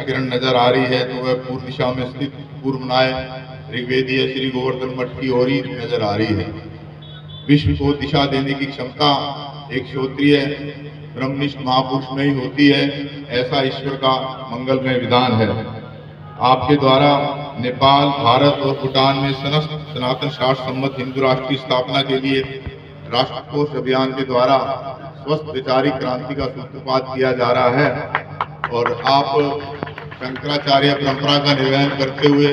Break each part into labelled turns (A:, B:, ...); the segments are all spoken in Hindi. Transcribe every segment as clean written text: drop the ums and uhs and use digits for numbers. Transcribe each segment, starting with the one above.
A: किरण नजर आ रही है तो वह पूर्व दिशा में स्थित पूर्वनाय ऋग्वेदीय श्री गोवर्धन मठ की ओर ही नजर आ रही है। विश्व को दिशा देने की क्षमता एक क्षत्रिय ब्रह्मनिष्ठ महापुरुष में ही होती है, ऐसा ईश्वर का मंगलमय विधान है। आपके द्वारा नेपाल, भारत और भूटान में सनातन शास्त्र सम्मत हिंदू राष्ट्र की स्थापना के लिए राष्ट्रकोष अभियान के द्वारा स्वस्थ वैचारिक क्रांति का सूत्रपात किया जा रहा है और आप शंकराचार्य परंपरा का निर्वहन करते हुए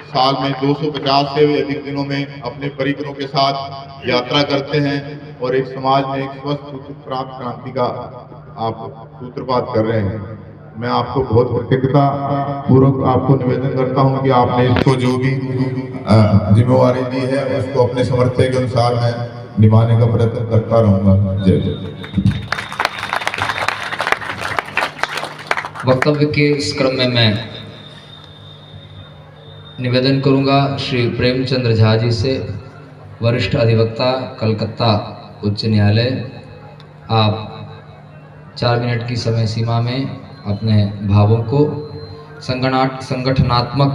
A: साल में 250 से भी अधिक दिनों में अपने परिकरों के साथ यात्रा करते हैं और एक समाज में एक स्वस्थ प्राप्त क्रांति का आप सूत्रपात कर रहे हैं। मैं आपको बहुत कृतज्ञता पूर्वक आपको निवेदन करता हूं कि आपने इसको जो भी जिम्मेवारी दी है उसको अपने सामर्थ्य के अनुसार मैं निभाने का प्रयत्न करता रहूंगा। जय जय।
B: वक्तव्य के इस क्रम में मैं निवेदन करूंगा श्री प्रेमचंद्र झा जी से, वरिष्ठ अधिवक्ता, कलकत्ता उच्च न्यायालय। आप 4 मिनट की समय सीमा में अपने भावों को संगठनात्मक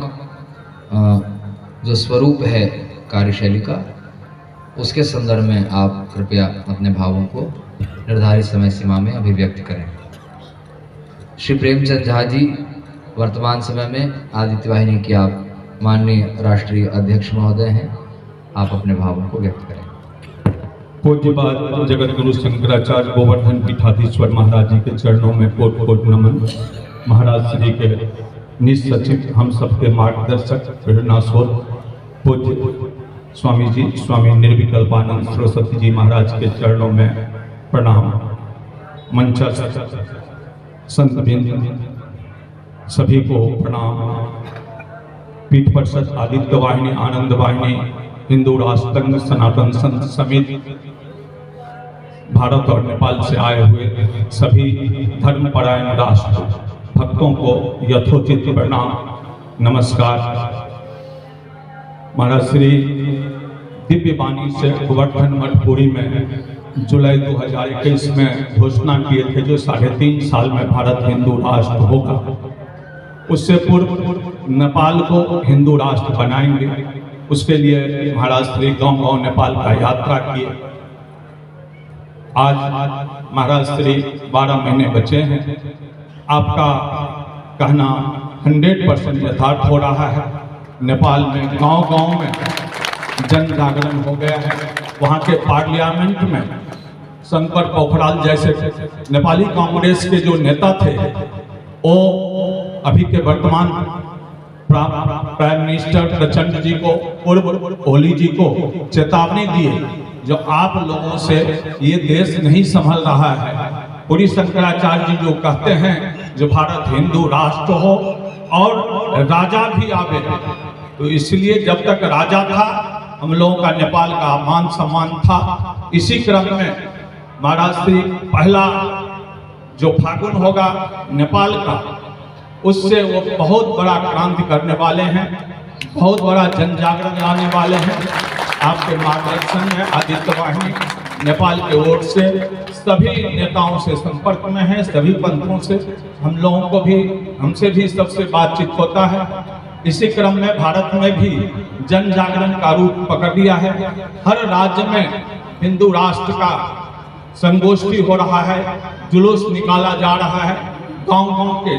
B: जो स्वरूप है कार्यशैली का, उसके संदर्भ में आप कृपया अपने भावों को निर्धारित समय सीमा में अभिव्यक्त करें। श्री प्रेमचंद झा जी वर्तमान समय में आदित्य वाहिनी के आप माननीय राष्ट्रीय अध्यक्ष महोदय हैं। आप अपने भावों को व्यक्त करें।
C: पूज्यपाद जगत गुरु शंकराचार्य गोवर्धन पीठाधीश्वर महाराज जी के चरणों में कोट कोट नमन। महाराज श्री के निसचित हम सबके मार्गदर्शक प्रेरणा स्रोत पूज्य स्वामी जी स्वामी निर्विकल्पानंद सरस्वती जी महाराज के चरणों में प्रणाम। मंचस्थ संत सभी को प्रणाम। पीठ परिषद, आदित्य वाहिनी, आनंद वाहिनी, हिंदू राष्ट्र सनातन संत समिति, भारत और नेपाल से आए हुए सभी धर्मपरायण राष्ट्र भक्तों को यथोचित प्रणाम, नमस्कार। महाराज श्री दिव्य वाणी से गोवर्धन मठ पुरी में जुलाई 2021 में घोषणा किए थे जो 3.5 साल में भारत हिंदू राष्ट्र होगा। उससे पूर्व नेपाल को हिंदू राष्ट्र बनाएंगे। उसके लिए महाराज श्री गांव-गांव नेपाल का यात्रा किए। आज महाराज श्री 12 महीने बचे हैं। आपका कहना 100% यथार्थ हो रहा है। नेपाल में गांव-गांव में जन जागरण हो गया है। वहाँ के पार्लियामेंट में शंकर पोखराल जैसे नेपाली कांग्रेस के जो नेता थे वो अभी के वर्तमान प्राइम मिनिस्टर प्रचंड जी को, पूर्व ओली जी को चेतावनी दिए जो आप लोगों से ये देश नहीं संभल रहा है। पूरी शंकराचार्य जी जो कहते हैं जो भारत हिंदू राष्ट्र हो और राजा भी आवे, तो इसलिए जब तक राजा था हम लोगों का नेपाल का मान सम्मान था। इसी क्रम में महाराज श्री पहला जो फागुन होगा नेपाल का, उससे वो बहुत बड़ा क्रांति करने वाले हैं, बहुत बड़ा जन जागरण लाने वाले हैं। आपके मार्गदर्शन में आदित्य वाहिनी नेपाल के ओर से सभी नेताओं से संपर्क में है, सभी पंथों से हम लोगों को भी, हमसे भी सबसे बातचीत होता है। इसी क्रम में भारत में भी जन जागरण का रूप पकड़ लिया है। हर राज्य में हिंदू राष्ट्र का संगोष्ठी हो रहा है, जुलूस निकाला जा रहा है। गांव-गांव के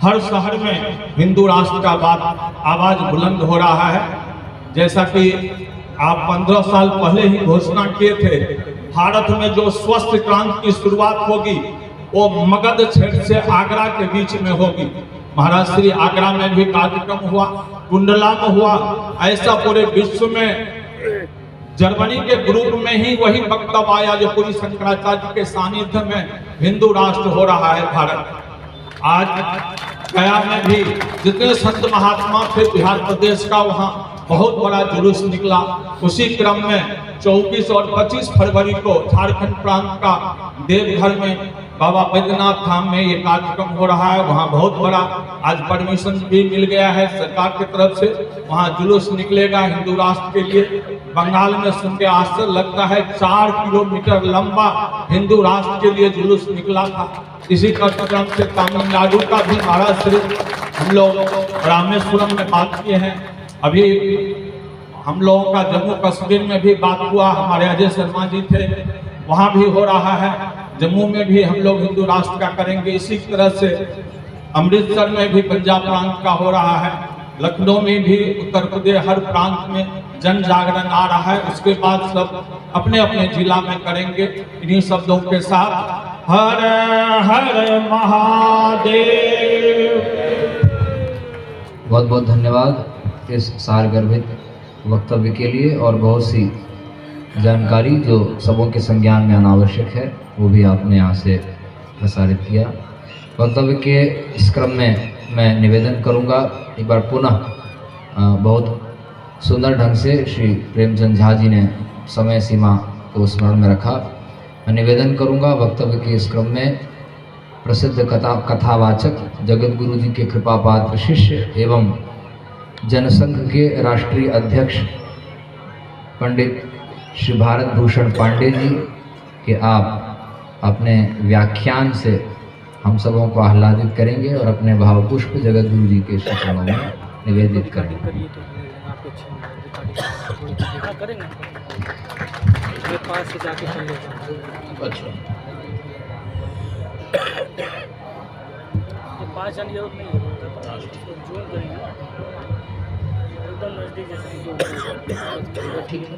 C: हर शहर में हिंदू राष्ट्र का आवाज बुलंद हो रहा है। जैसा कि आप 15 साल पहले ही घोषणा किए थे, भारत में जो स्वस्थ क्रांति की शुरुआत होगी वो मगध क्षेत्र से आगरा के बीच में होगी। महाराज श्री आगरा में भी कार्यक्रम हुआ, कुंडला में हुआ। ऐसा पूरे विश्व में जर्मनी के ग्रुप में ही वही वक्तव्य आया जो पूरी शंकराचार्य के सानिध्य में हिंदू राष्ट्र हो रहा है भारत। आज गया में भी जितने संत महात्मा थे बिहार प्रदेश का, वहाँ बहुत बड़ा जुलूस निकला। उसी क्रम में 24 और 25 फरवरी को झारखंड प्रांत का देवघर में बाबा बैद्यनाथ धाम में ये कार्यक्रम हो रहा है, वहाँ बहुत बड़ा आज परमिशन भी मिल गया है सरकार की तरफ से। वहाँ जुलूस निकलेगा हिंदू राष्ट्र के लिए। बंगाल में सुन के आश्चर्य लगता है, 4 किलोमीटर लंबा हिंदू राष्ट्र के लिए जुलूस निकला था। इसी कार्यक्रम से तमिलनाडु का भी महाराज श्री हम लोग रामेश्वरम में बात किए हैं। अभी हम लोगों का जम्मू कश्मीर में भी बात हुआ, हमारे अजय शर्मा जी थे, वहाँ भी हो रहा है। जम्मू में भी हम लोग हिंदू राष्ट्र का करेंगे। इसी तरह से अमृतसर में भी पंजाब प्रांत का हो रहा है, लखनऊ में भी, उत्तर प्रदेश हर प्रांत में जन जागरण आ रहा है। उसके बाद सब अपने अपने जिला में करेंगे। इन्हीं शब्दों के साथ हर हर महादेव।
B: बहुत बहुत धन्यवाद इस सारगर्भित वक्तव्य के लिए, और बहुत सी जानकारी जो सबों के संज्ञान में अनावश्यक है वो भी आपने यहाँ से प्रसारित किया। वक्तव्य के इस क्रम में मैं निवेदन करूँगा, एक बार पुनः बहुत सुंदर ढंग से श्री प्रेमचंद झा जी ने समय सीमा को स्मरण में रखा। मैं निवेदन करूँगा वक्तव्य के इस क्रम में प्रसिद्ध कथावाचक जगत गुरु जी के कृपा पात्र शिष्य एवं जनसंघ के राष्ट्रीय अध्यक्ष पंडित श्री भारत भूषण पांडे जी के आप अपने व्याख्यान से हम सबों को आह्लादित करेंगे और अपने भावपुष्प जगत गुरु जी के चरणों में निवेदित करेंगे। अच्छा,
D: पास जाने की जरूरत नहीं है, जोड़ करेंगे एकदम नजदीक जैसे
B: ठीक है।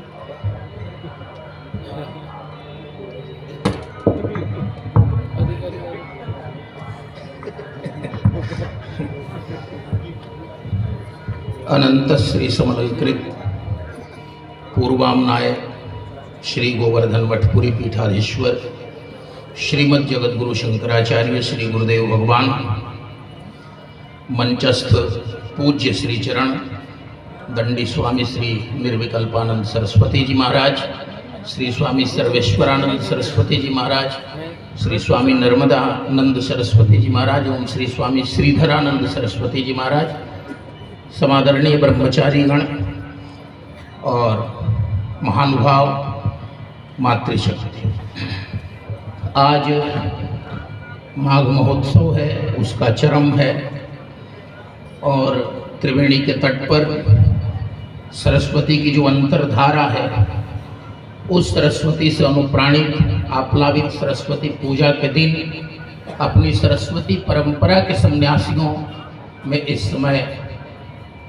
E: अनंत श्री समलकृत पूर्वामनाय श्री गोवर्धन मठपुरी पीठाधीश्वर श्रीमद् जगत गुरु शंकराचार्य श्री गुरुदेव भगवान, मंचस्थ पूज्य श्री चरण दंडी स्वामी श्री निर्विकल्पानंद सरस्वती जी महाराज, श्री स्वामी सर्वेश्वरानंद सरस्वती जी महाराज, श्री स्वामी नर्मदानंद सरस्वती जी महाराज एवं श्री स्वामी श्रीधरानंद सरस्वती जी महाराज, समादरणीय ब्रह्मचारीगण और महानुभाव मातृशक्ति। आज माघ महोत्सव है, उसका चरम है और त्रिवेणी के तट पर सरस्वती की जो अंतर्धारा है, उस सरस्वती से अनुप्राणित आप्लावित सरस्वती पूजा के दिन अपनी सरस्वती परंपरा के सन्यासियों में इस समय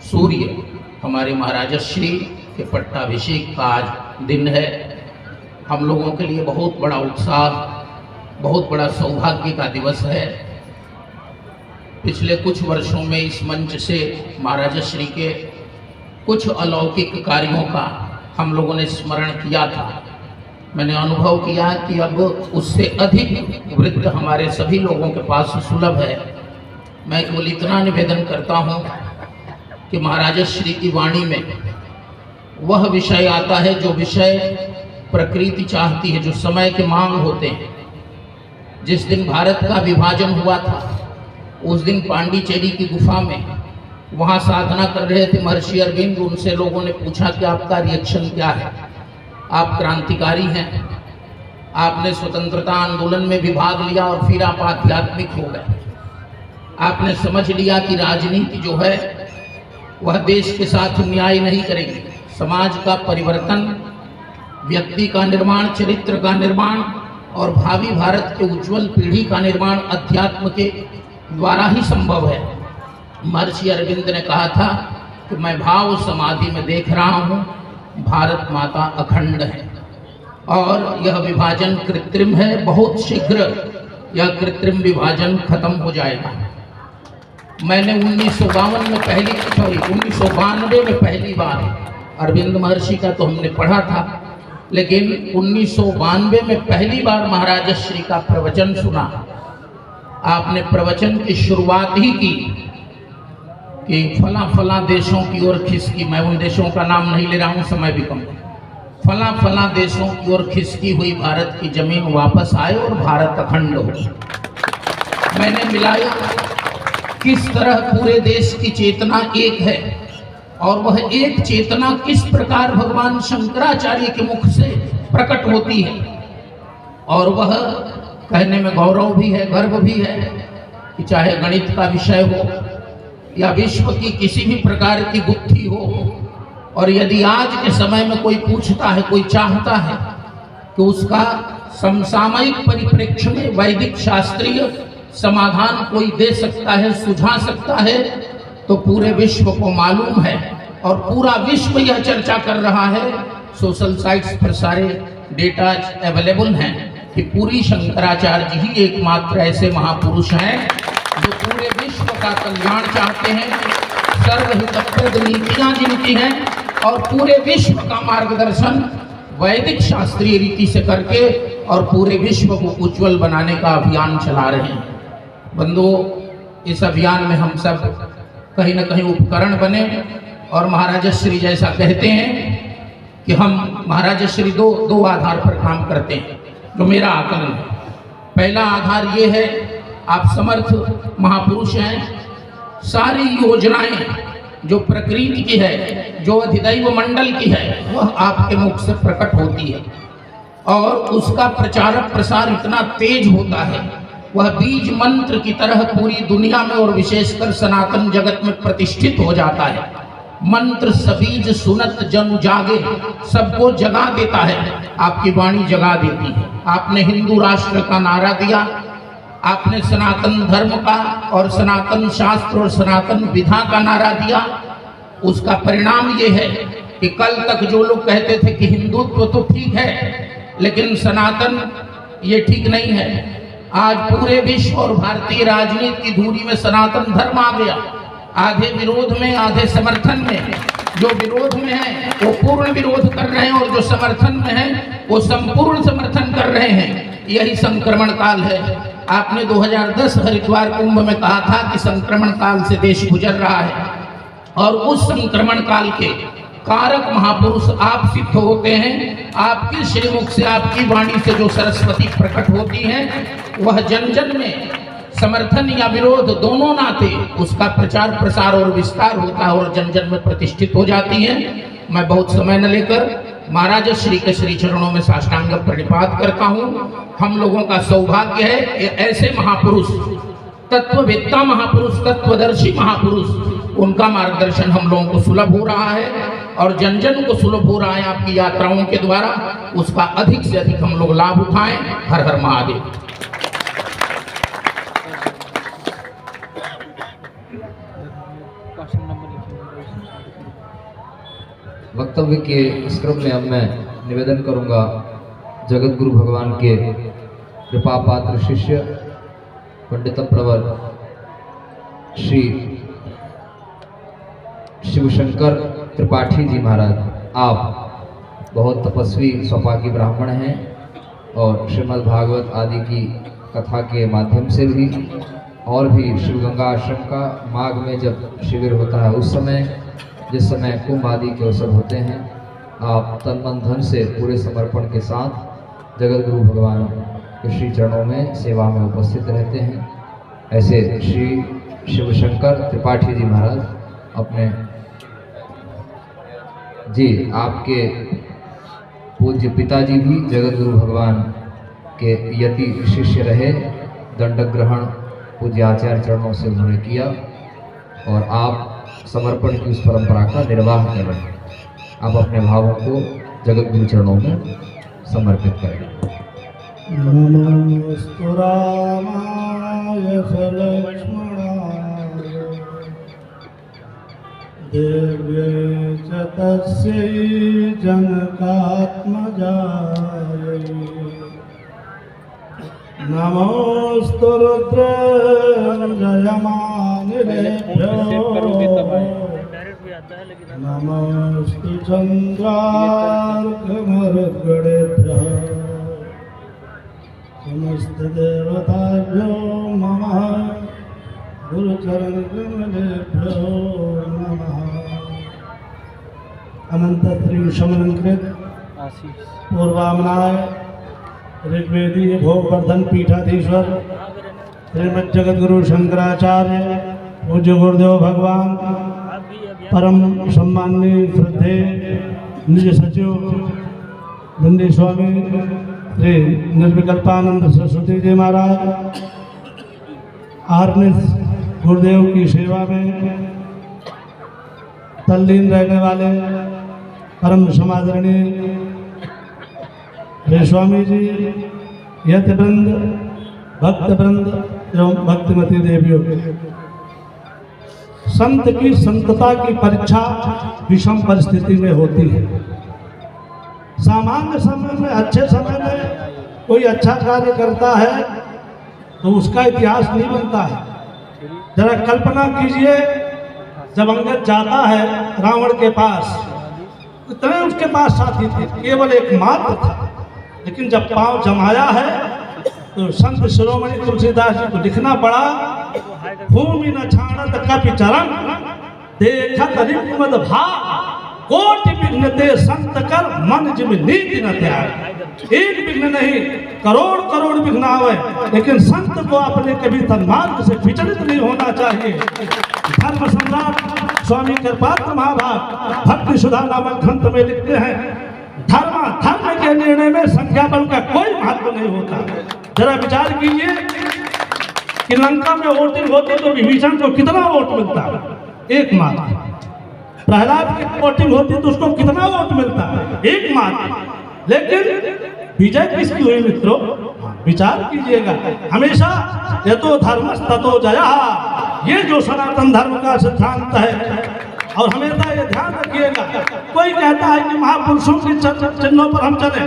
E: सूर्य हमारे महाराजश्री के पट्टाभिषेक का आज दिन है। हम लोगों के लिए बहुत बड़ा उत्साह, बहुत बड़ा सौभाग्य का दिवस है। पिछले कुछ वर्षों में इस मंच से महाराजश्री के कुछ अलौकिक कार्यों का हम लोगों ने स्मरण किया था। मैंने अनुभव किया कि अब उससे अधिक वृत्त हमारे सभी लोगों के पास सुलभ है। मैं केवल इतना निवेदन करता हूँ कि महाराजश्री की वाणी में वह विषय आता है जो विषय प्रकृति चाहती है, जो समय के मांग होते हैं। जिस दिन भारत का विभाजन हुआ था, उस दिन पांडिचेरी की गुफा में वहाँ साधना कर रहे थे महर्षि अरविंद। उनसे लोगों ने पूछा कि आपका रिएक्शन क्या है, आप क्रांतिकारी हैं, आपने स्वतंत्रता आंदोलन में भी भाग लिया और फिर आप आध्यात्मिक हो गए। आपने समझ लिया कि राजनीति जो है वह देश के साथ न्याय नहीं करेगी। समाज का परिवर्तन, व्यक्ति का निर्माण, चरित्र का निर्माण और भावी भारत के उज्जवल पीढ़ी का निर्माण अध्यात्म के द्वारा ही संभव है। महर्षि अरविंद ने कहा था कि मैं भाव समाधि में देख रहा हूँ, भारत माता अखंड है और यह विभाजन कृत्रिम है। बहुत शीघ्र यह कृत्रिम विभाजन खत्म हो जाएगा। मैंने 1992 में पहली बार अरविंद महर्षि का तो हमने पढ़ा था, लेकिन 1992 में पहली बार महाराजश्री का प्रवचन सुना। आपने प्रवचन की शुरुआत ही की कि फला फला देशों की ओर खिसकी। मैं उन देशों का नाम नहीं ले रहा हूँ, समय भी कम है। फला फला देशों की ओर खिसकी हुई भारत की जमीन वापस आए और भारत अखंड हो। मैंने मिलाया किस तरह पूरे देश की चेतना एक है और वह एक चेतना किस प्रकार भगवान शंकराचार्य के मुख से प्रकट होती है। और वह कहने में गौरव भी है, गर्व भी है कि चाहे गणित का विषय हो या विश्व की किसी भी प्रकार की गुत्थी हो, और यदि आज के समय में कोई पूछता है, कोई चाहता है कि उसका समसामयिक परिप्रेक्ष्य में वैदिक शास्त्रीय समाधान कोई दे सकता है, सुझा सकता है, तो पूरे विश्व को मालूम है और पूरा विश्व यह चर्चा कर रहा है। सोशल साइट्स पर सारे डेटा अवेलेबल हैं कि पूरी शंकराचार्य जी ही एकमात्र ऐसे महापुरुष हैं जो पूरे विश्व का कल्याण चाहते हैं, सर्वहितप्रद नीतियां जिनकी हैं और पूरे विश्व का मार्गदर्शन वैदिक शास्त्रीय रीति से करके और पूरे विश्व को उज्जवल बनाने का अभियान चला रहे हैं। बंधुओं, इस अभियान में हम सब कहीं न कहीं उपकरण बने और महाराज श्री जैसा कहते हैं कि हम महाराज श्री दो आधार पर काम करते हैं, जो मेरा आकलन है। पहला आधार ये है, आप समर्थ महापुरुष हैं, सारी योजनाएं जो प्रकृति की है, जो अधिदैव मंडल की है, वह आपके मुख से प्रकट होती है और उसका प्रचार प्रसार इतना तेज होता है, वह बीज मंत्र की तरह पूरी दुनिया में और विशेषकर सनातन जगत में प्रतिष्ठित हो जाता है। मंत्र सबीज सुनत जनु जागे, सबको जगा देता है, आपकी वाणी जगा देती है। आपने हिंदू राष्ट्र का नारा दिया, आपने सनातन धर्म का और सनातन शास्त्र और सनातन विधा का नारा दिया। उसका परिणाम ये है कि कल तक जो लोग कहते थे कि हिंदुत्व तो ठीक है लेकिन सनातन ये ठीक नहीं है, आज पूरे विश्व और भारतीय राजनीति की धूरी में सनातन धर्म आ गया। आधे विरोध में, आधे समर्थन में। जो विरोध में है वो पूर्ण विरोध कर रहे हैं और जो समर्थन में है वो संपूर्ण समर्थन कर रहे हैं। यही संक्रमण काल है। आपने 2010 हरिद्वार कुंभ में कहा था कि संक्रमण काल से देश गुजर रहा है और उस संक्रमण काल के कारक महापुरुष आप सिद्ध होते हैं। आपके श्रीमुख से, आपकी वाणी से जो सरस्वती प्रकट होती है, वह जन जन में समर्थन या विरोध दोनों नाते उसका प्रचार प्रसार और विस्तार होता है और जन जन में प्रतिष्ठित हो जाती है। मैं बहुत समय न लेकर महाराज श्री के श्री चरणों में साष्टांग प्रणिपात करता हूँ। हम लोगों का सौभाग्य है कि ऐसे महापुरुष, तत्ववेत्ता महापुरुष, तत्वदर्शी महापुरुष, उनका मार्गदर्शन हम लोगों को सुलभ हो रहा है और जन जन को सुलभ हो रहा है आपकी यात्राओं के द्वारा। उसका अधिक से अधिक हम लोग लाभ उठाएं। हर हर महादेव।
B: वक्तव्य के इस क्रम में अब मैं निवेदन करूंगा जगत गुरु भगवान के कृपा पात्र शिष्य पंडित प्रवर श्री शिवशंकर त्रिपाठी जी महाराज। आप बहुत तपस्वी स्वपाकी ब्राह्मण हैं और श्रीमद् भागवत आदि की कथा के माध्यम से भी और भी शिवगंगा आश्रम का माघ में जब शिविर होता है उस समय, जिस समय कुंभ आदि के अवसर होते हैं, आप तन मन धन से पूरे समर्पण के साथ जगत गुरु भगवान के श्री चरणों में सेवा में उपस्थित रहते हैं। ऐसे श्री शिवशंकर त्रिपाठी जी महाराज अपने जी, आपके पूज्य पिताजी भी जगत गुरु भगवान के यति शिष्य रहे। दंड ग्रहण पूज्य आचार्य चरणों से उन्होंने किया और आप समर्पण की उस परंपरा का निर्वाह कर रहे हैं। आप अपने भावों को जगत गुरु चरणों में समर्पित करें।
F: नमोस्तु रामाय सलक्ष्मणाय देव्यै च तस्यै जनकात्मजायै नमोस्तु रुद्रञ्जयमानिलेभ्यो नमोस्तु चन्द्रार्कमरुद्गणेभ्यः समस्तदेवताभ्यो नमः गुरुचरणकमलेभ्यो नमः। अनंत श्री समलंकृत
D: आशीष
F: पूर्वामनाय ऋग्वेदीय भोगवर्धन पीठाधीश्वर श्रीमद जगतगुरु शंकराचार्य पूज्य गुरुदेव भगवान
D: आप भी अभियान
F: परम सम्माननीय श्रद्धे निज सचिव दंडी स्वामी श्री निर्विकल्पानंद सरस्वती जी महाराज आर्निस गुरुदेव की सेवा में तल्लीन रहने वाले परम समादरणीय श्री स्वामी जी यति वृंद भक्त वृंद एवं भक्तिमती देवियों संत की संतता की परीक्षा विषम परिस्थिति में होती है। सामान्य समय में अच्छे समय में कोई अच्छा कार्य करता है तो उसका इतिहास नहीं बनता है। जरा कल्पना कीजिए, जब अंगद जाता है रावण के पास, इतने उसके पास साथी थे, केवल एक मात्र था, लेकिन जब पांव जमाया है तो संत शिरोमणि तुलसीदास जी को लिखना पड़ा, भूमि न छाणत कपि चरण देखत रिपुमद भाग कोटि विघ्न ते संत कर मन जिम नीति न त्याग। एक विघ्न नहीं, करोड़ करोड़ विघ्न आवे, लेकिन संत को अपने कभी तन्मार्ग से विचलित नहीं होना चाहिए। धर्म सम्राट स्वामी कृपात्र महाभाग भक्ति सुधा नामक ग्रंथ में लिखते हैं, धर्म के निर्णय में संख्या बल का कोई महत्व नहीं होता। जरा विचार कीजिए कि लंका में वोटिंग होती तो विभीषण को कितना वोट मिलता, एक मात्र। प्रहलाद की वोटिंग होती तो उसको कितना वोट मिलता, एक मात्र। लेकिन विजय किसकी हुई मित्रों? विचार कीजिएगा। हमेशा यतो धर्मस् ततो जयः, ये जो सनातन धर्म का सिद्धांत है। और हमेशा ये ध्यान रखिएगा, कोई कहता है कि महापुरुषों के चिन्हों पर हम चले,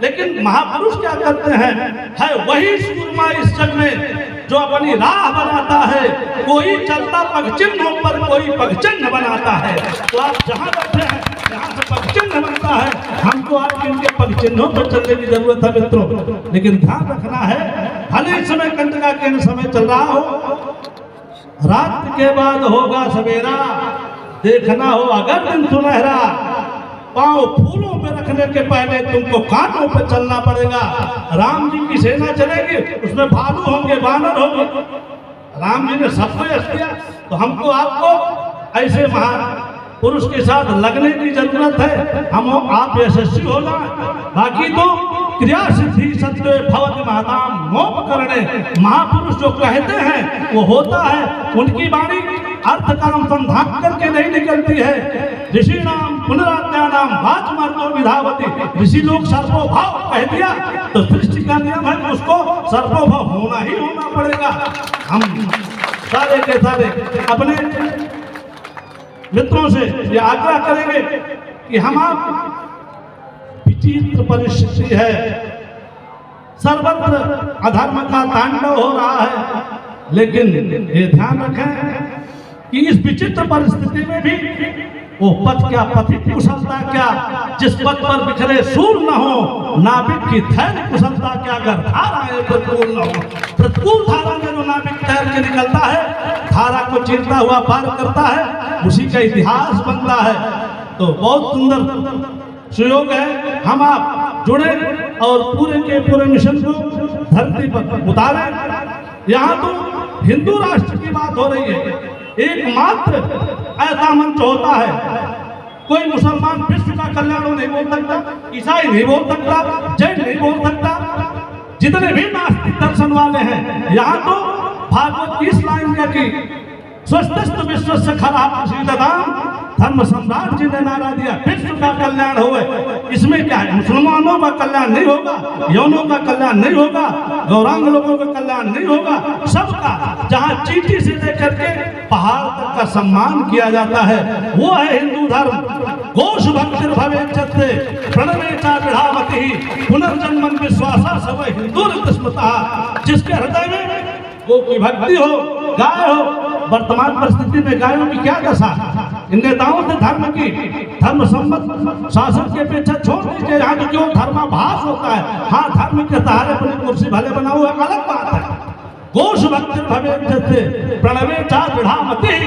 F: लेकिन महापुरुष क्या करते हैं? है वही सूरमा इस जग में जो अपनी राह बनाता है। कोई चलता पग चिन्हों पर, कोई पग चिन्ह बनाता है। तो आप जहाँ बैठे हैं, जहाँ से पग चिन्ह बनता है, हमको आप इनके पग चिन्हों पर चलने की जरूरत है मित्रों। लेकिन ध्यान रखना है, भले इस समय कंटका के समय चल रहा हो, रात के बाद होगा सवेरा, देखना हो अगर दिन सुनहरा, पांव फूलों पे रखने के पहले तुमको कांटों पे चलना पड़ेगा। राम जी की सेना चलेगी, उसमें भालू होंगे, बानर होंगे। राम जी ने सबको यश किया, तो हमको आपको ऐसे महापुरुष के साथ लगने की जरूरत है। हम आप यशस्वी हो जाए। बाकी तो क्रिया सिद्धि सत्य भवति महताम मोप करने, महापुरुष जो कहते हैं वो होता है। उनकी वाणी अर्थ का अनुसंधान करके नहीं निकलती है। ऋषि नाम पुनरात्या नाम वाच मर्दो विधावती। ऋषि लोग सर्वोभाव कह दिया तो सृष्टि का नियम है, उसको सर्वोभाव होना ही होना पड़ेगा। हम सारे के सारे अपने मित्रों से ये आग्रह करेंगे कि हम आप विचित्र परिस्थिति है, सर्वत्र अधर्म का तांडव हो रहा है, लेकिन ये ध्यान रखें कि इस विचित्र परिस्थिति में भी वो पथ क्या, पथिक कुशलता क्या, जिस पथ पर बिखरे सूर न हो, नाविक की धैर्य कुशलता क्या, अगर धाराएं प्रतिकूल न हो। प्रतिकूल धारा में जो नाविक तैर के निकलता है, धारा को चीरता हुआ पार करता है, उसी का इतिहास बनता है। तो बहुत सुंदर सुयोग है, हम आप जुड़े और पूरे के पूरे मिशन को धरती पर उतारें। यहाँ तो हिंदू राष्ट्र की बात हो रही है, एकमात्र ऐसा मंच होता है। कोई मुसलमान विश्व का कल्याण नहीं बोल सकता, ईसाई नहीं बोल सकता, जैन नहीं बोल सकता, जितने भी नास्तिक दर्शन वाले हैं। यहाँ तो भागवत की इस लाइन का कि स्वस्थ विश्व से खरा प्रसिद्धताम, धर्म सम्राट जी ने नारा दिया, विश्व का कल्याण होवे। इसमें क्या है? मुसलमानों का कल्याण नहीं होगा, यौनों का कल्याण नहीं होगा, गौरांग लोगों का कल्याण नहीं होगा, सबका। जहाँ चींटी से लेकर के पहाड़ तक का सम्मान किया जाता है, वो है हिंदू धर्म। घोष भक्ति भवेच्छते प्रणवे चा विढ़ावती पुनर्जन्मन विश्वासा सब हिंदू स्मृता। जिसके हृदय में गो की भक्ति हो, गाय हो। वर्तमान परिस्थिति में गायों की क्या दशा? इन नेताओं से धर्म की, धर्म सम्मत शासन की अपेक्षा छोड़ दीजिए। यहाँ तो क्यों धर्माभास होता है। हाँ, धर्म के सहारे अपनी कुर्सी भले बनाओ, एक अलग बात है। घोष भक्ति भवेच्छते प्रणवे चा विढ़ावती।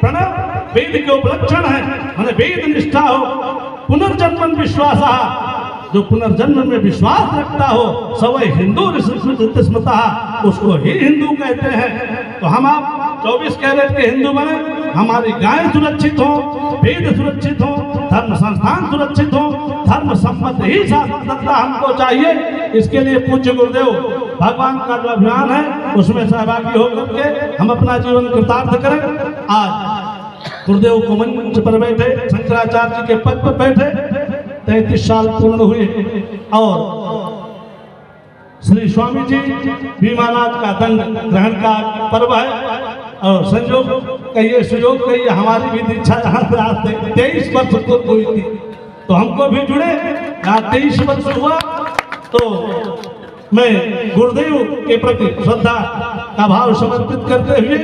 F: प्रणव वेद के उपलक्षण है, मैंने वेद निष्ठा हो, पुनर्जन्मन विश्वासा, जो पुनर्जन्म में विश्वास रखता हो सवै हिंदू स्मृतः, उसको ही हिंदू कहते हैं। तो हम आप 24 कैरेट के हिंदू बने, हमारी गाय सुरक्षित हो, वेद सुरक्षित हो, धर्म संस्थान सुरक्षित हो, धर्म सम्मत ही शासनसत्ता हमको चाहिए। इसके लिए पूज्य गुरुदेव भगवान का जो अभियान है उसमें सहभागी होकर के हम अपना जीवन कृतार्थ करें। आज गुरुदेव को मंच पर बैठे, शंकराचार्य जी के पद पर बैठे 33 साल पूर्ण हुए और श्री स्वामी जी भी महाराज का दंड ग्रहण का पर्व है और संयोग कहिए सुयोग कहिए हमारी भी दीक्षा यहाँ से आज 23 वर्ष पूर्व हुई थी, तो हमको भी जुड़े यहाँ 23 वर्ष हुआ। तो मैं गुरुदेव के प्रति श्रद्धा का भाव समर्पित करते हुए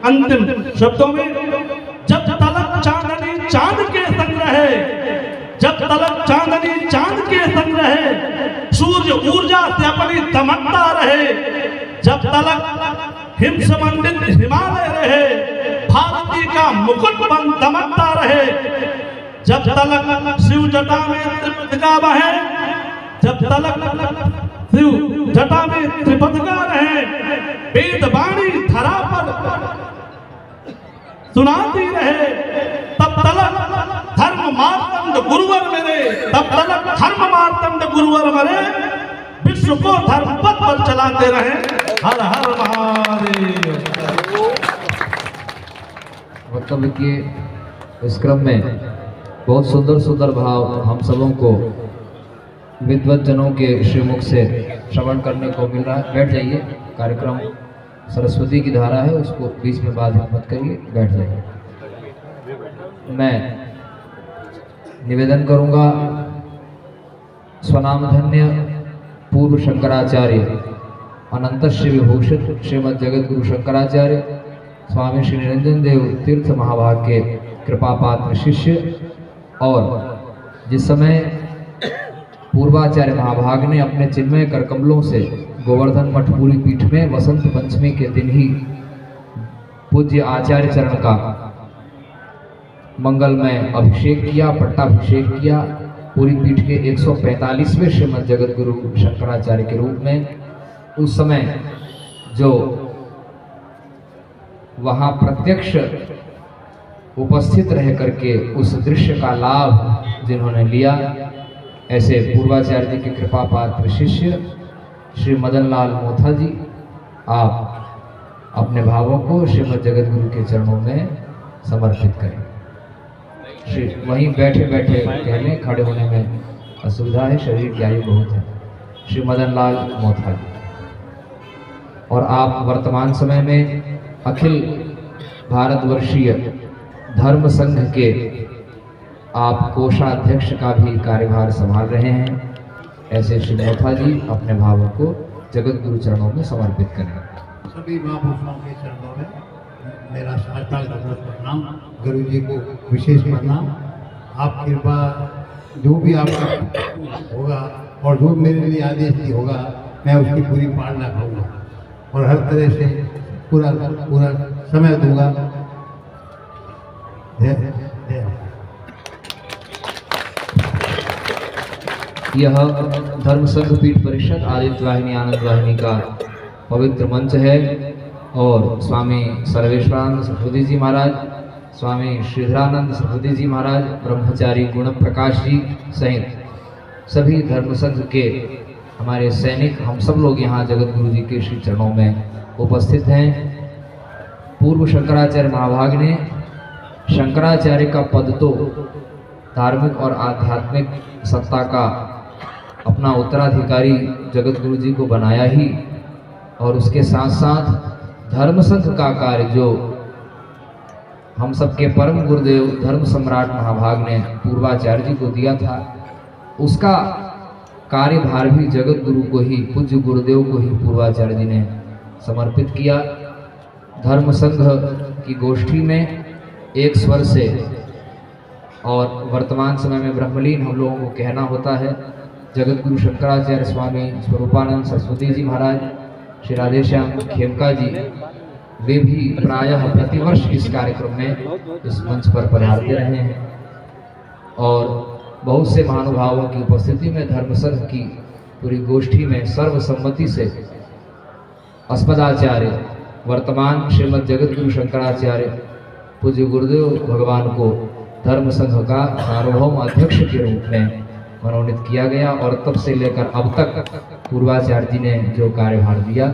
F: अंतिम शब्दों में, जब तलक चांदनी चांद के संग रहे, जब तलक चांदनी चांद के संग रहे, सूर्य ऊर्जा से अपनी दमकता रहे, जब तलक हिम समंडित हिमालय रहे, भारती का मुकुट बन दमकता रहे, जब तलक शिव जटा में त्रिपदिका बहे, जब तलक शिव जटा में त्रिपदिका रहे, वेद वाणी धरा पर सुनाती रहे, तब तलक धर्म मार्तंड गुरुवर मेरे, तब तलक धर्म मार्तंड गुरुवर मेरे, विश्व को धर्म पथ पर चलाते रहे। हर हर महादेव।
B: वक्तव्य के इस क्रम में बहुत सुंदर सुंदर भाव हम सबों को विद्वज्जनों के श्रीमुख से श्रवण करने को मिल रहा है। बैठ जाइए, कार्यक्रम सरस्वती की धारा है, उसको बीच में बाधित मत करिए, बैठ जाइए। मैं निवेदन करूंगा स्वनामधन्य पूर्व शंकराचार्य अनंत श्री विभूषित श्रीमद जगत गुरु शंकराचार्य स्वामी श्री निरंजन देव तीर्थ महाभाग के कृपा पात्र शिष्य, और जिस समय पूर्वाचार्य महाभाग ने अपने चिन्मय कर कमलों से गोवर्धन मठपुरी पीठ में वसंत पंचमी के दिन ही पूज्य आचार्य चरण का मंगलमय अभिषेक किया, पट्टाभिषेक किया, पूरी पीठ के 145वें श्रीमद जगत गुरु शंकराचार्य के रूप में। उस समय जो वहाँ प्रत्यक्ष उपस्थित रह करके उस दृश्य का लाभ जिन्होंने लिया, ऐसे पूर्वाचार्य जी के कृपा पात्र शिष्य श्री मदन लाल मोथा जी, आप अपने भावों को श्रीमद जगत गुरु के चरणों में समर्पित करें। श्री वहीं बैठे बैठे कहने खड़े होने में असुविधा है, शरीर की आयु बहुत है। श्री मदन लाल मोथा जी, और आप वर्तमान समय में अखिल भारतवर्षीय धर्म संघ के आप कोषाध्यक्ष का भी कार्यभार संभाल रहे हैं। ऐसे श्री मोथा जी अपने भावों को जगत गुरु चरणों में समर्पित करें।
G: सभी महापुरुषों के चरणों में मेरा साष्टांग प्रणाम, गुरु जी को विशेष प्रणाम। आप कृपा जो भी आपका होगा और जो मेरे लिए आदेश भी होगा मैं उसकी पूरी पालना करूँगा और हर तरह से पूरा समय दूंगा।
B: यह धर्म संघ पीठ परिषद आदित्य वाहिनी आनंद वाहिनी का पवित्र मंच है और स्वामी सर्वेश्वरानंद सरस्वती जी महाराज, स्वामी श्रीधरानंद सरस्वती जी महाराज, ब्रह्मचारी गुण प्रकाश जी सहित सभी धर्म संघ के हमारे सैनिक, हम सब लोग यहाँ जगत गुरु जी के श्री चरणों में उपस्थित हैं। पूर्व शंकराचार्य महाभाग ने शंकराचार्य का पद तो धार्मिक और आध्यात्मिक सत्ता का अपना उत्तराधिकारी जगत गुरु जी को बनाया ही, और उसके साथ साथ धर्म संघ का कार्य जो हम सबके परम गुरुदेव धर्म सम्राट महाभाग ने पूर्वाचार्य जी को दिया था, उसका कार्यभार भी जगत गुरु को ही, पूज्य गुरुदेव को ही पूर्वाचार्य जी ने समर्पित किया। धर्म संघ की गोष्ठी में एक स्वर से, और वर्तमान समय में ब्रह्मलीन हम लोगों को कहना होता है, जगत गुरु शंकराचार्य स्वामी स्वरूपानंद सरस्वती जी महाराज, श्री राधेश्याम खेमका जी, वे भी प्रायः प्रतिवर्ष इस कार्यक्रम में इस मंच पर पधारते रहे हैं। और बहुत से महानुभावों की उपस्थिति में धर्म संघ की पूरी गोष्ठी में सर्वसम्मति से अस्मदाचार्य वर्तमान श्रीमद् जगत गुरु शंकराचार्य पूज्य गुरुदेव भगवान को धर्म संघ का सार्वभौम अध्यक्ष के रूप में मनोनीत किया गया और तब से लेकर अब तक पूर्वाचार्य जी ने जो कार्यभार दिया,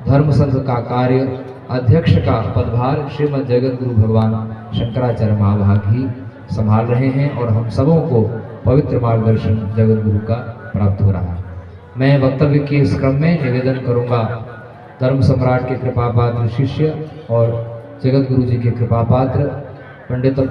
B: धर्म संघ का कार्य अध्यक्ष का पदभार श्रीमद् जगत गुरु भगवान शंकराचार्य महाभाग ही संभाल रहे हैं और हम सबों को पवित्र मार्गदर्शन जगत गुरु का प्राप्त हो रहा है। मैं वक्तव्य के इस क्रम में निवेदन करूंगा धर्म सम्राट के कृपा पात्र शिष्य और जगत गुरु जी के कृपा पात्र पंडित